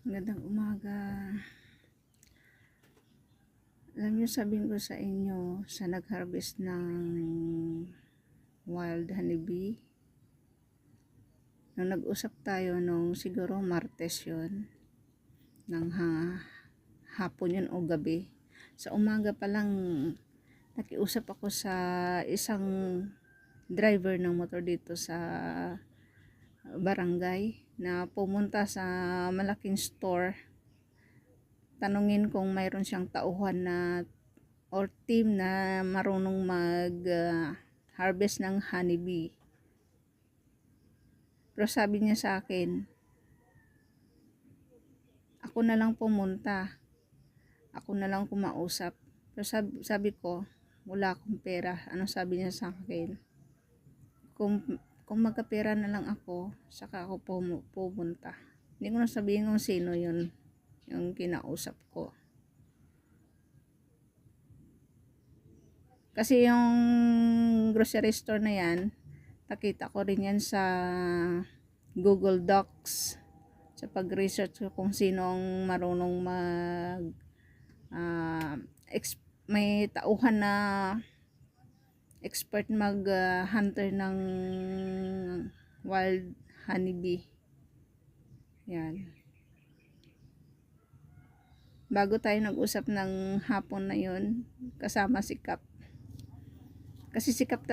Magandang umaga. Alam niyo, sabihin ko sa inyo, sa nag-harvest ng wild honeybee, nung nag-usap tayo nung siguro Martes yun, ng hapon yun o gabi. Sa umaga pa lang, nakiusap ako sa isang driver ng motor dito sa barangay na pumunta sa malaking store, tanungin kung mayroon siyang tauhan na or team na marunong mag harvest ng honeybee. Pero sabi niya sa akin, ako na lang pumunta, ako na lang kumausap. Pero sabi ko, wala akong pera. Ano sabi niya sa akin? Kung magkapera na lang ako, saka ako pumunta. Hindi ko na sabihin kung sino yun, yung kinausap ko. Kasi yung grocery store na yan, nakita ko rin yan sa Google Docs. Sa pag-research ko kung sinong marunong may tauhan na expert hunter ng wild honeybee. Yan. Bago tayo nag-usap ng hapon na yun, kasama si Kap. Kasi si Kap